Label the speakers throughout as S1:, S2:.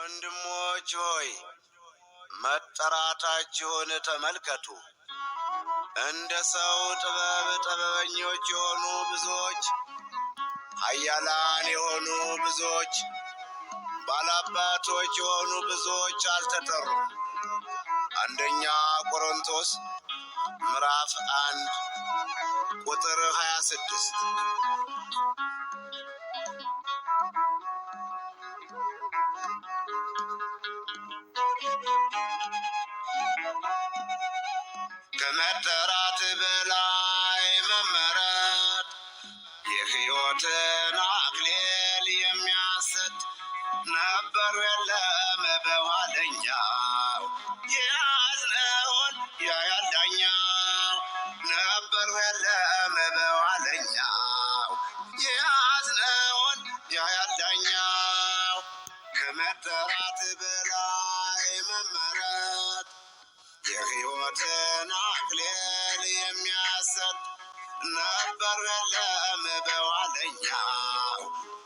S1: ወንድሞች ሆይ መጠራታችሁን ተመልከቱ። እንደ ሰው ጥበብ ጥበበኞች የሆኑ ብዙዎች፣ ኃያላን የሆኑ ብዙዎች፣ ባላባቶች የሆኑ ብዙዎች አልተጠሩም። አንደኛ ቆሮንቶስ ምዕራፍ 1 ቁጥር 26። ከመጠራት በላይ መመረጥ የሕይወትን አክሊል የሚያሰጥ ነበሩ የለም በኋለኛው የያዝነውን ያያል ዳኛው። ነበሩ የለም በኋለኛው የያዝነውን ያያል ዳኛው። ከመጠራት በላይ መመረጥ የሕይወትን አክሊል የሚያሰጥ ነበሩ የለም በኋለኛው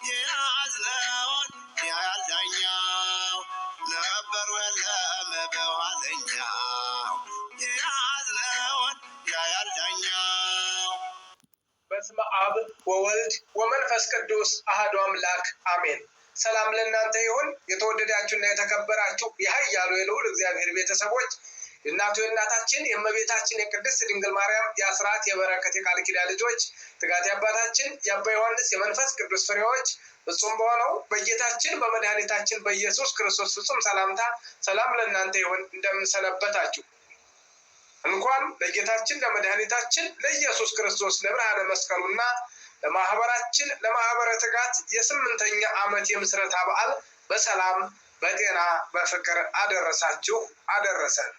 S1: የያዝነውን ያያል ዳኛው። ነበሩ የለም በኋለኛው የያዝነውን ያያል ዳኛው።
S2: በስመ አብ ወወልድ ወመንፈስ ቅዱስ አሐዱ አምላክ አሜን። ሰላም ለእናንተ ይሁን። የተወደዳችሁና የተከበራችሁ የኃያሉ የልዑል እግዚአብሔር ቤተሰቦች የእናቱ የእናታችን የእመቤታችን የቅድስት ድንግል ማርያም የአስራት የበረከት የቃል ኪዳን ልጆች ትጋት የአባታችን የአባ ዮሐንስ የመንፈስ ቅዱስ ፍሬዎች ፍጹም በሆነው በጌታችን በመድኃኒታችን በኢየሱስ ክርስቶስ ፍጹም ሰላምታ ሰላም ለእናንተ ይሁን። እንደምንሰነበታችሁ እንኳን ለጌታችን ለመድኃኒታችን ለኢየሱስ ክርስቶስ ለብርሃነ መስቀሉና ለማህበራችን ለማህበረ ትጋት የ8ኛ ዓመት የምስረታ በዓል በሰላም በጤና በፍቅር አደረሳችሁ አደረሰን።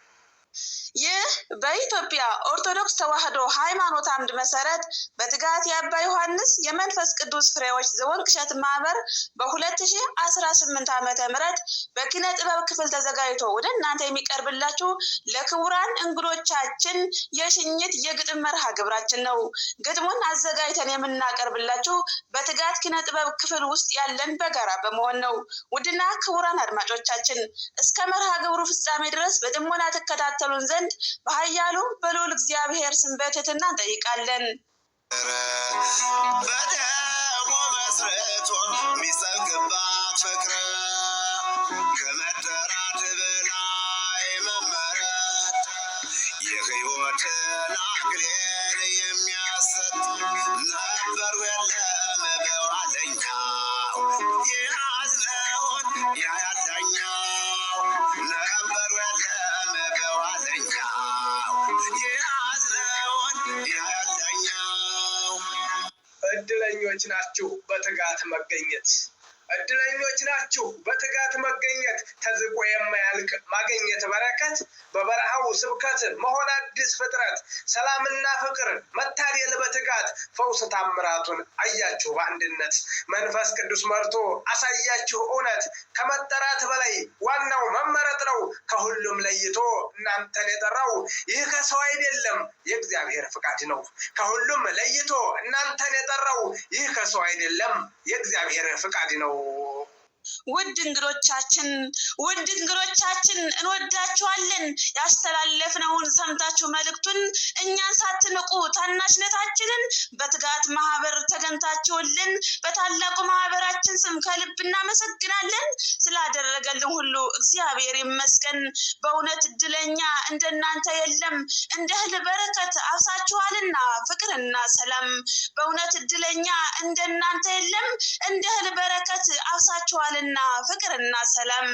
S3: ይህ በኢትዮጵያ ኦርቶዶክስ ተዋሕዶ ሃይማኖት አምድ መሰረት በትጋት የአባ ዮሐንስ የመንፈስ ቅዱስ ፍሬዎች ዘወርቅ እሸት ማህበር በ2018 ዓ.ም በኪነ ጥበብ ክፍል ተዘጋጅቶ ወደ እናንተ የሚቀርብላችሁ ለክቡራን እንግዶቻችን የሽኝት የግጥም መርሃ ግብራችን ነው። ግጥሙን አዘጋጅተን የምናቀርብላችሁ በትጋት ኪነ ጥበብ ክፍል ውስጥ ያለን በጋራ በመሆን ነው። ውድና ክቡራን አድማጮቻችን እስከ መርሃ ግብሩ ፍጻሜ ድረስ በጥሞና ተከታተሉ ዘንድ በኃያሉ በልዑል እግዚአብሔር ስም በትህትና እንጠይቃለን።
S1: በደሙ መስርቶ የሚሰብክባት ፍቅር ከመጠራት በላይ መመረጥ የሕይወትን አክሊል የሚያሰጥ ነበሩ የለም በኋለኛው የያዝነውን ያያል ዳኛው። ነበሩ የለም በኋለኛው የያዝነውን ያያል ዳኛው።
S2: እድለኞች ናችሁ በትጋት መገኘት። እድለኞች ናችሁ በትጋት መገኘት። ተዝቆ የማያልቅ ማግኘት በረከት በበረሃው ስብከት መሆን አዲስ ፍጥረት ሰላምና ፍቅር መታደል በትጋት ፈውስ ታምራቱን አያችሁ በአንድነት መንፈስ ቅዱስ መርቶ አሳያችሁ እውነት። ከመጠራት በላይ ዋናው መመረጥ ነው። ከሁሉም ለይቶ እናንተን የጠራው ይህ ከሰው አይደለም የእግዚአብሔር ፍቃድ ነው። ከሁሉም ለይቶ እናንተን የጠራው ይህ ከሰው አይደለም የእግዚአብሔር ፍቃድ ነው።
S3: ውድ እንግዶቻችን እንወዳችኋለን። ያስተላለፍነውን ሰምታችሁ መልእክቱን እኛን ሳትንቁ ታናሽነታችንን በትጋት ማህበር ተገንታችሁልን በታላቁ ማህበራችን ስም ከልብ እናመሰግናለን። ስላደረገልን ሁሉ እግዚአብሔር ይመስገን። በእውነት እድለኛ እንደናንተ የለም። እንደ እህል በረከት አፍሳችኋልና ፍቅርና ሰላም። በእውነት እድለኛ እንደናንተ የለም። እንደ እህል በረከት አፍሳችኋልና ፍቅርና ሰላም።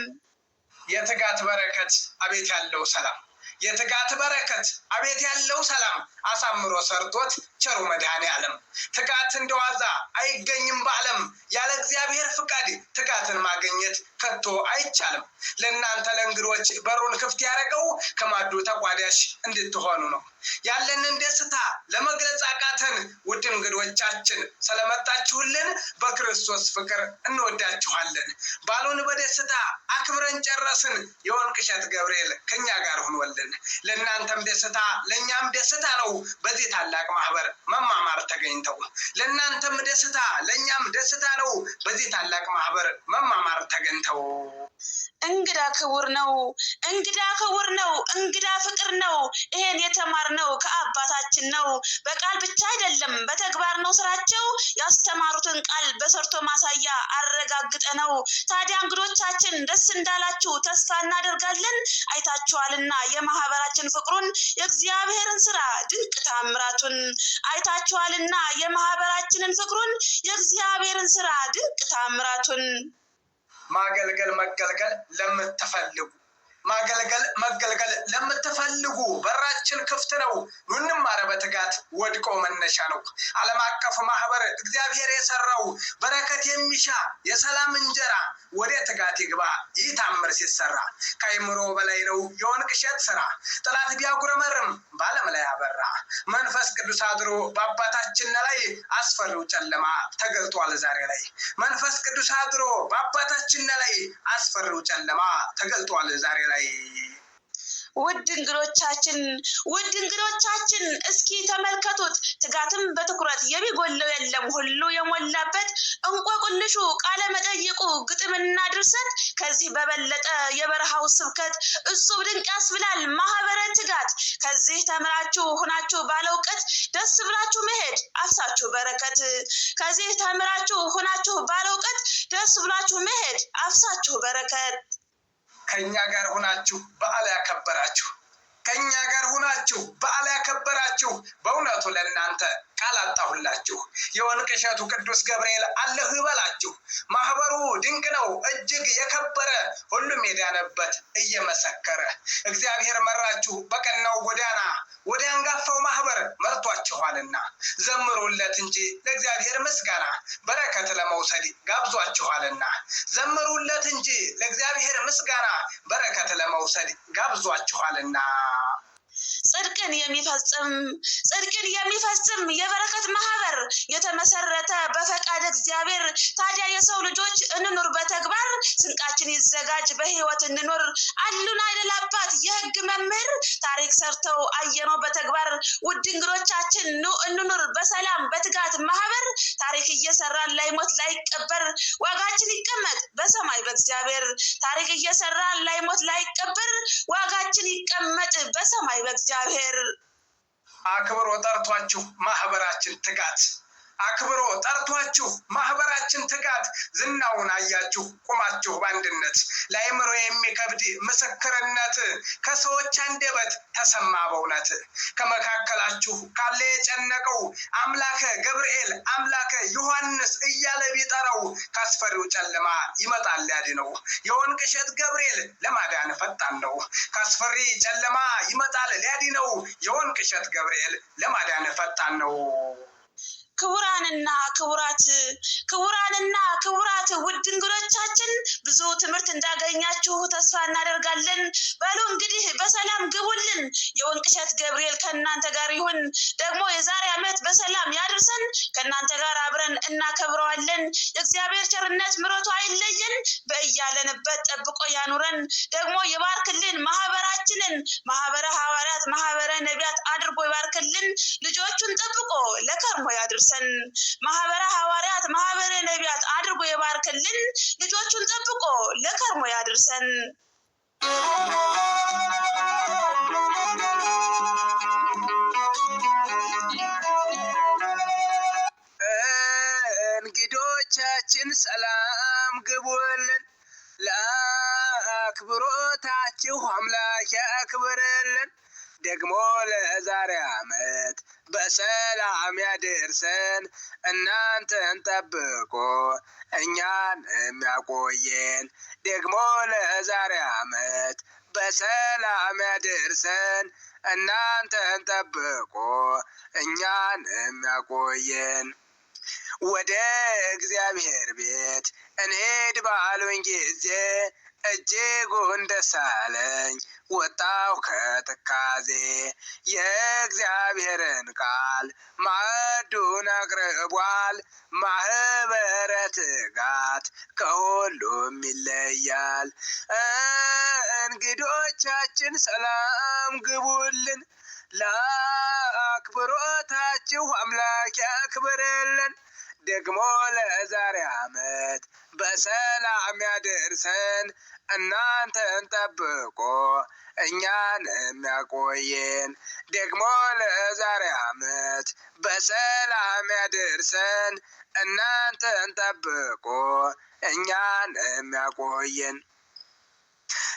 S2: የትጋት በረከት አቤት ያለው ሰላም፣ የትጋት በረከት አቤት ያለው ሰላም አሳምሮ ሰርቶት ቸሩ መድኃኔዓለም። ትጋት እንደዋዛ አይገኝም በዓለም ያለ እግዚአብሔር ፍቃድ ትጋትን ማግኘት ከቶ አይቻልም። ለእናንተ ለእንግዶች በሩን ክፍት ያደረገው ከማዱ ተቋዳሽ እንድትሆኑ ነው። ያለንን ደስታ ለመግለጽ አቃተን። ውድ እንግዶቻችን ስለመጣችሁልን በክርስቶስ ፍቅር እንወዳችኋለን። ባሉን በደስታ አክብረን ጨረስን። የወርቅ እሸት ገብርኤል ከኛ ጋር ሆኖልን ያድርግልን። ለእናንተም ደስታ ለእኛም ደስታ ነው በዚህ ታላቅ ማህበር መማማር ተገኝተው። ለእናንተም ደስታ ለእኛም ደስታ ነው በዚህ ታላቅ ማህበር መማማር ተገኝተው።
S3: እንግዳ ክቡር ነው፣ እንግዳ ክቡር ነው፣ እንግዳ ፍቅር ነው። ይሄን የተማርነው ከአባታችን ነው። በቃል ብቻ አይደለም በተግባር ነው ስራቸው። ያስተማሩትን ቃል በሰርቶ ማሳያ አረጋግጠ ነው። ታዲያ እንግዶቻችን ደስ እንዳላችሁ ተስፋ እናደርጋለን። አይታችኋልና የማህበራችን ፍቅሩን የእግዚአብሔርን ስራ ድንቅ ታምራቱን። አይታችኋልና የማህበራችንን ፍቅሩን የእግዚአብሔርን ስራ ድንቅ ታምራቱን።
S2: ማገልገል መገልገል ለምትፈልጉ ማገልገል መገልገል ለምትፈልጉ በራችን ክፍት ነው። ኑንማር በትጋት ወድቆ መነሻ ነው። ዓለም አቀፍ ማህበር እግዚአብሔር የሰራው በረከት የሚሻ የሰላም እንጀራ ወደ ትጋት ይግባ። ይህ ታምር ሲሰራ ከአይምሮ በላይ ነው የወንቅ እሸት ስራ። ጠላት ቢያጉረመርም በዓለም ላይ አበራ። መንፈስ ቅዱስ አድሮ በአባታችን ላይ አስፈሪው ጨለማ ተገልጧል ዛሬ ላይ። መንፈስ ቅዱስ አድሮ በአባታችን ላይ አስፈሪው ጨለማ ተገልጧል ዛሬ ላይ።
S3: ውድ እንግዶቻችን እስኪ ተመልከቱት። ትጋትም በትኩረት የሚጎለው የለም ሁሉ የሞላበት እንቆቅልሹ ቃለ መጠይቁ ግጥምና ድርሰት ከዚህ በበለጠ የበረሃው ስብከት እጹብ ድንቅ ያስብላል ማህበረ ትጋት። ከዚህ ተምራችሁ ሁናችሁ ባለ እውቀት ደስ ብላችሁ መሄድ አፍሳችሁ በረከት። ከዚህ ተምራችሁ ሁናችሁ ባለ እውቀት ደስ ብላችሁ መሄድ አፍሳችሁ በረከት።
S2: ከኛ ጋር ሆናችሁ በዓል ያከበራችሁ ከኛ ጋር ሆናችሁ በዓል ያከበራችሁ በእውነቱ ለእናንተ ቃል አጣሁላችሁ። የወንቅ እሸቱ ቅዱስ ገብርኤል አለሁ ይበላችሁ። ማህበሩ ድንቅ ነው እጅግ የከበረ ሁሉም የዳነበት እየመሰከረ እግዚአብሔር መራችሁ በቀናው ጎዳና ወደ አንጋፋው ማህበር መርቷችኋልና ዘምሩለት እንጂ ለእግዚአብሔር ምስጋና በረከት ለመውሰድ ጋብዟችኋልና። ዘምሩለት እንጂ ለእግዚአብሔር ምስጋና በረከት ለመውሰድ ጋብዟችኋልና።
S3: ጽድቅን የሚፈጽም የበረከት ማህበር የተመሰረተ በፈቃድ እግዚአብሔር። ታዲያ የሰው ልጆች እንኑር በተግባር ስንቃችን ይዘጋጅ በህይወት እንኖር። አሉን አይደል አባት የህግ መምህር ታሪክ ሰርተው አየነው በተግባር። ውድ እንግዶቻችን ኑ እንኑር በሰላም በትጋት ማህበር። ታሪክ እየሰራን ላይሞት ላይቀበር ዋጋችን ይቀመጥ በሰማይ በእግዚአብሔር። ታሪክ እየሰራን ላይሞት ላይቀበር ዋጋችን ይቀመጥ በሰማይ በእግዚአብሔር።
S2: አክብሮ ጠርቷችሁ ማህበራችን ትጋት አክብሮ ጠርቷችሁ ማህበራችን ትጋት ዝናውን አያችሁ ቁማችሁ በአንድነት ለአእምሮ የሚከብድ ምስክርነት ከሰዎች አንደበት ተሰማ በእውነት። ከመካከላችሁ ካለ የጨነቀው አምላከ ገብርኤል አምላከ ዮሐንስ እያለ ቢጠራው ካስፈሪው ጨለማ ይመጣል ሊያድነው። የወንቅ እሸት ገብርኤል ለማዳን ፈጣን ነው። ካስፈሪ ጨለማ ይመጣል ሊያድነው። የወንቅ እሸት ገብርኤል ለማዳን ፈጣን ነው።
S3: ክቡራንና ክቡራት ውድ እንግዶቻችን ብዙ ትምህርት እንዳገኛችሁ ተስፋ እናደርጋለን። በሉ እንግዲህ በሰላም ግቡልን። የወንቅ እሸት ገብርኤል ከእናንተ ጋር ይሁን። ደግሞ የዛሬ ዓመት በሰላም ያድርሰን። ከእናንተ ጋር አብረን እናከብረዋለን። የእግዚአብሔር ቸርነት ምሕረቱ አይለየን። በእያለንበት ጠብቆ ያኑረን። ደግሞ ይባርክልን ማህበራችንን። ማህበረ ሐዋርያት ማህበረ ነቢያት አድርጎ ይባርክልን። ልጆቹን ጠብቆ ለከርሞ ያድርሰን። ማህበረ ሐዋርያት ማህበረ ነቢያት አድርጎ ይባርክልን። ልጆቹን ጠብቆ ለከርሞ ያድርሰን።
S2: እንግዶቻችን ሰላም ግቡልን። ለአክብሮታችሁ አምላክ ያክብርልን። ደግሞ ለዛሬ ዓመት በሰላም ያደርሰን። እናንተን ጠብቆ እኛን የሚያቆየን ደግሞ ለዛሬ ዓመት በሰላም ያደርሰን። እናንተን ጠብቆ እኛን የሚያቆየን። ወደ እግዚአብሔር ቤት እንሂድ ባሉኝ ጊዜ እጅጉን ደስ አለኝ ወጣሁ ከትካዜ። የእግዚአብሔርን ቃል ማዕዱን አቅርቧል ማህበረ ትጋት ከሁሉም ይለያል። እንግዶቻችን ሰላም ግቡልን። ለአክብሮታችሁ አምላክ ያክብርልን። ደግሞ ለዛሬ ዓመት በሰላም ያደርሰን። እናንተን ጠብቆ እኛንም ያቆየን። ደግሞ ለዛሬ ዓመት በሰላም ያደርሰን። እናንተን ጠብቆ እኛንም ያቆየን።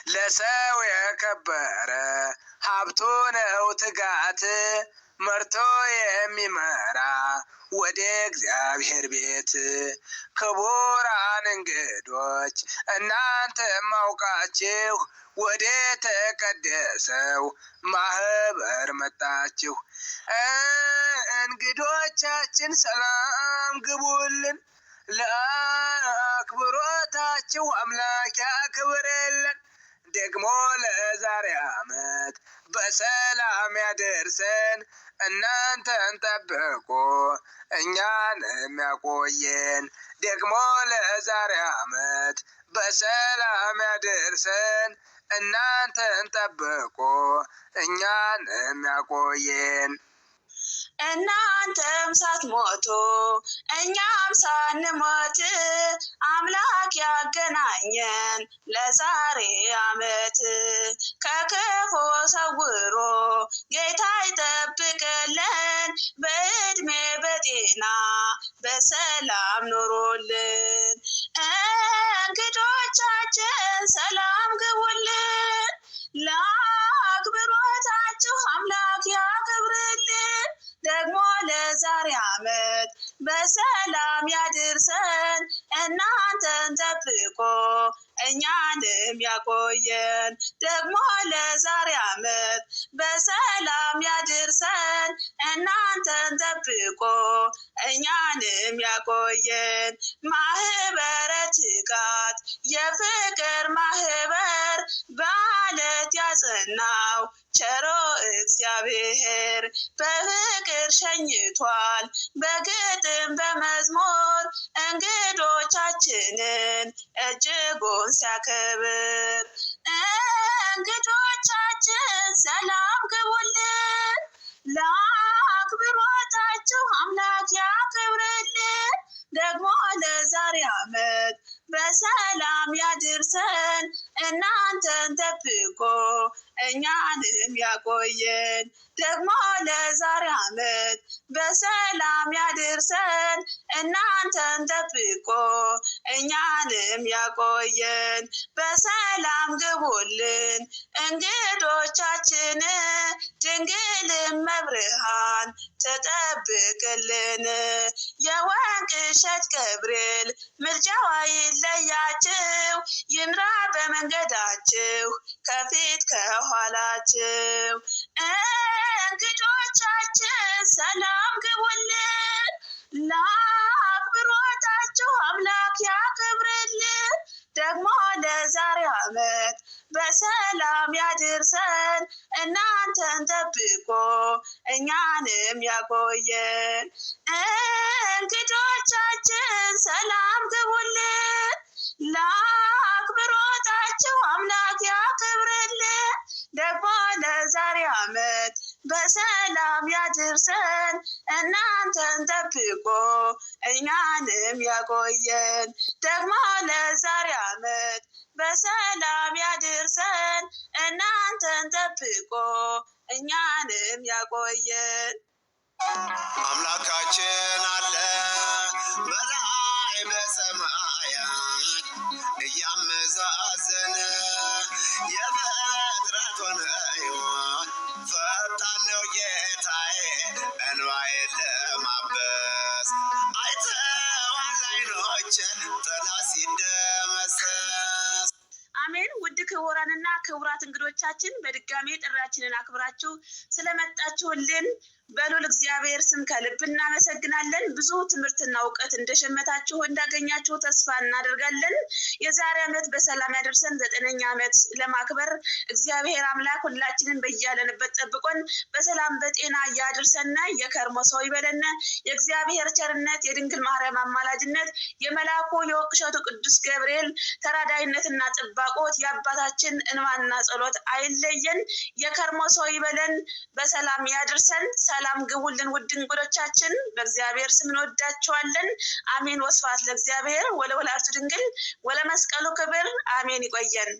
S2: ለሰው የከበረ ሀብቱ ነው ትጋት፣ መርቶ የሚመራ ወደ እግዚአብሔር ቤት። ክቡራን እንግዶች እናንተም አውቃችሁ ወደ ተቀደሰው ማህበር መጣችሁ። እንግዶቻችን ሰላም ግቡልን። ለአክብሮታችሁ አምላክ ያክብርልን። ደግሞ ለዛሬ ዓመት በሰላም ያደርሰን። እናንተን ጠብቆ እኛንም ያቆየን። ደግሞ ለዛሬ ዓመት በሰላም ያደርሰን። እናንተን ጠብቆ እኛንም ያቆየን።
S3: እናንተም ሳትሞቱ እኛም ሳንሞት አምላክ ያገናኘን ለዛሬ ዓመት። ከክፉ ሰውሮ ጌታ ይጠብቅልን። በዕድሜ በጤና በሰላም ኑሮልን። እንግዶቻችን ሰላም ግቡልን። ለአክብሮታችሁ አምላክ ያክብርልን። ደግሞ ለዛሬ ዓመት በሰላም ያድርሰን። እናንተን ጠብቆ እኛንም ያቆየን። ደግሞ ለዛሬ ዓመት በሰላም ያድርሰን። እናንተን ጠብቆ እኛንም ያቆየን። ማህበረ ትጋት የፍቅር ማህበር በዓለት ያጸናው ቸሮ እግዚአብሔር በፍቅር ሸኝቷል በግጥም በመዝሙር እንግዶቻችንን እጅጉን ሲያከብር። እንግዶቻችን ሰላም ግቡልን። ለአክብሮታችሁ አምላክ ያክብርልን። ደግሞ ለዛሬ ዓመት በሰላም ያድርሰን። እናንተን ጠብቆ እኛንም ያቆየን። ደግሞ ለዛሬ ዓመት በሰላም ያድርሰን። እናንተን ጠብቆ እኛንም ያቆየን። በሰላም ግቡልን እንግዶቻችን። ድንግልም መብርሃን ተጠብቅልን። የወንቅ እሸት ገብርኤል ምልጃዋ ይለያችሁ። ይምራ በመንገዳችሁ ከፊት ከኋላችሁ። እንግዶቻችን ሰላም ግቡልን። ለአክብሮታችሁ አምላክ ያክብርልን። ደግሞ ለዛሬ ዓመት በሰላም ያድርሰን። እናንተን ጠብቆ እኛንም ያቆየን። እንግዶቻችን ሰላም ግቡልን። ለአክብሮታችሁ አምላክ ያክብርልን። ደግሞ ለዛሬ ዓመት በሰላም ያድርሰን። እናንተን ጠብቆ እኛንም ያቆየን። ደግሞ ለዛሬ ዓመት በሰላም ያድርሰን። እናንተን ጠብቆ እኛንም ያቆየን።
S1: አምላካችን አለ በላይ በሰማያት እያመዛዘነ የፍጥረቱን ሕይወት ፈጣን ነው ጌታዬ እንባዬን ለማበስ አይተዋል ዓይኖቼ ጠላት ሲደመሰስ።
S3: አሜን። ውድ ክቡራንና ክቡራት እንግዶቻችን በድጋሜ ጥሪያችንን አክብራችሁ ስለመጣችሁልን በሉል እግዚአብሔር ስም ከልብ እናመሰግናለን። ብዙ ትምህርትና እውቀት እንደሸመታችሁ እንዳገኛችሁ ተስፋ እናደርጋለን። የዛሬ ዓመት በሰላም ያደርሰን 9ኛ ዓመት ለማክበር እግዚአብሔር አምላክ ሁላችንን በያለንበት ጠብቆን በሰላም በጤና ያድርሰን። የከርሞ ሰው ይበለን። የእግዚአብሔር ቸርነት፣ የድንግል ማርያም አማላጅነት፣ የመልአኩ የወቅሸቱ ቅዱስ ገብርኤል ተራዳይነትና ጥባቆት የአባታችን እንባና ጸሎት አይለየን። የከርሞ ሰው ይበለን። በሰላም ያድርሰን። ሰላም ግቡልን ውድ እንግዶቻችን፣ በእግዚአብሔር ስም እንወዳችኋለን። አሜን። ወስብሐት ለእግዚአብሔር ወለወላዲቱ ድንግል ወለመስቀሉ ክብር። አሜን። ይቆየን።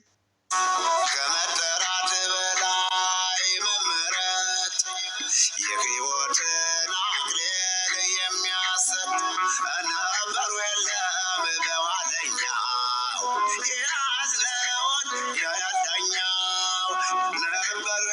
S1: ከመጠራት በላይ መመረጥ የሕይወትን አክሊል የሚያሰጥ ነበሩ የለም በኋለኛው የያዝነውን የዳኛው ነበሩ